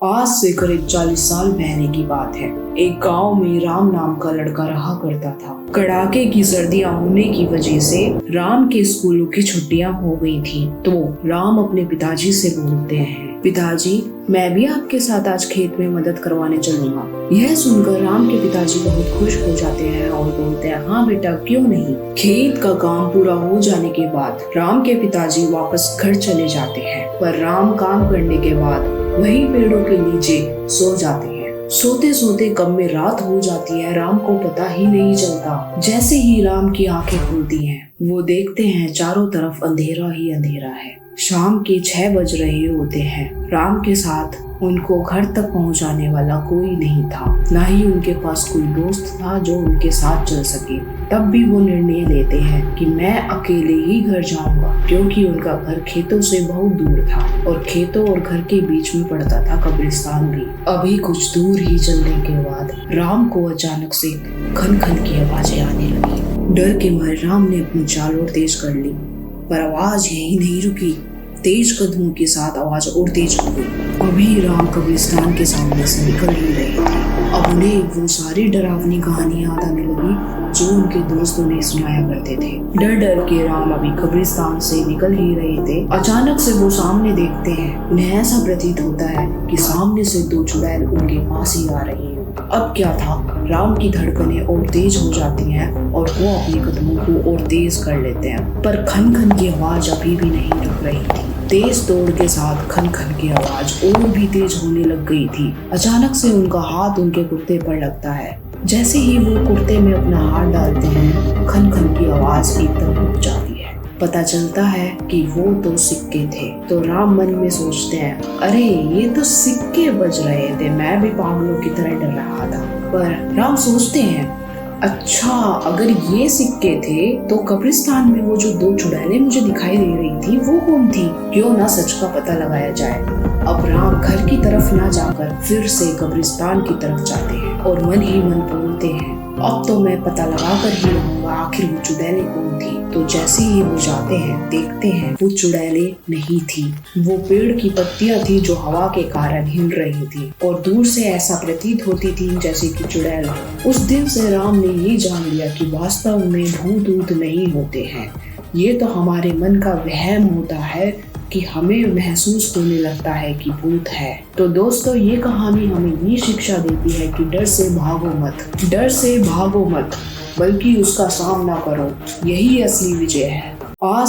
आज से करीब 40 साल पहले की बात है। एक गांव में राम नाम का लड़का रहा करता था। कड़ाके की सर्दियां होने की वजह से राम के स्कूलों की छुट्टियां हो गई थी। तो राम अपने पिताजी से बोलते हैं, पिताजी मैं भी आपके साथ आज खेत में मदद करवाने चलूंगा। यह सुनकर राम के पिताजी बहुत खुश हो जाते हैं और बोलते हैं, हाँ बेटा क्यों नहीं। खेत का काम पूरा हो जाने के बाद राम के पिताजी वापस घर चले जाते हैं। पर राम काम करने के बाद वही पेड़ों के नीचे सो जाते हैं। सोते सोते कब में रात हो जाती है, राम को पता ही नहीं चलता। जैसे ही राम की आंखें खुलती हैं, वो देखते हैं चारों तरफ अंधेरा ही अंधेरा है। शाम के 6 बज रहे होते हैं। राम के साथ उनको घर तक पहुंचाने वाला कोई नहीं था, ना ही उनके पास कोई दोस्त था जो उनके साथ चल सके। तब भी वो निर्णय लेते हैं कि मैं अकेले ही घर जाऊंगा, क्योंकि उनका घर खेतों से बहुत दूर था और खेतों और घर के बीच में पड़ता था कब्रिस्तान भी। अभी कुछ दूर ही चलने के बाद राम को अचानक से खन खन की आवाजें आने लगी। डर के मारे राम ने अपनी चाल और तेज कर ली, पर आवाज यही नहीं रुकी। तेज कदमों के साथ आवाज और तेज हो गई। अभी राम कब्रिस्तान के सामने से निकल ही रहे थे। अब उन्हें वो सारी डरावनी कहानी याद आने लगी जो उनके दोस्त उन्हें सुनाया करते थे। डर डर के राम अभी कब्रिस्तान से निकल ही रहे थे। अचानक से वो सामने देखते हैं। उन्हें ऐसा प्रतीत होता है कि सामने से 2 चुड़ैल उनके पास ही आ रही है। अब क्या था, राम की धड़कनें और तेज हो जाती हैं और वो अपने कदमों को और तेज कर लेते हैं। पर खन खन की आवाज अभी भी नहीं रुक रही थी। तेज दौड़ के साथ खन खन की आवाज और भी तेज होने लग गई थी। अचानक से उनका हाथ उनके कुर्ते पर लगता है। जैसे ही वो कुर्ते में अपना हाथ डालते हैं, खन खन की आवाज एकदम रुक जाती है। पता चलता है कि वो तो सिक्के थे। तो राम मन में सोचते हैं, अरे ये तो सिक्के बज रहे थे, मैं भी पागलों की तरह डर रहा था। पर राम सोचते हैं, अच्छा अगर ये सिक्के थे तो कब्रिस्तान में वो जो 2 चुड़ैलें मुझे दिखाई दे रही थी वो कौन थी? क्यों ना सच का पता लगाया जाए। अब राम घर की तरफ ना जाकर फिर से कब्रिस्तान की तरफ जाते हैं और मन ही मन बोलते हैं, अब तो मैं पता लगा कर ही रहूंगा आखिर वो चुड़ैलें कौन थी। तो जैसे ही वो जाते हैं, देखते हैं वो चुड़ैलें नहीं थी। वो पेड़ की पत्तियां थी जो हवा के कारण हिल रही थी और दूर से ऐसा प्रतीत होती थी जैसे कि चुड़ैल। उस दिन से राम ने ये जान लिया कि वास्तव में भूत ऊत नहीं होते हैं, ये तो हमारे मन का वहम होता है कि हमें महसूस होने लगता है कि भूत है। तो दोस्तों ये कहानी हमें ये शिक्षा देती है कि डर से भागो मत, डर से भागो मत, बल्कि उसका सामना करो, यही असली विजय है। आज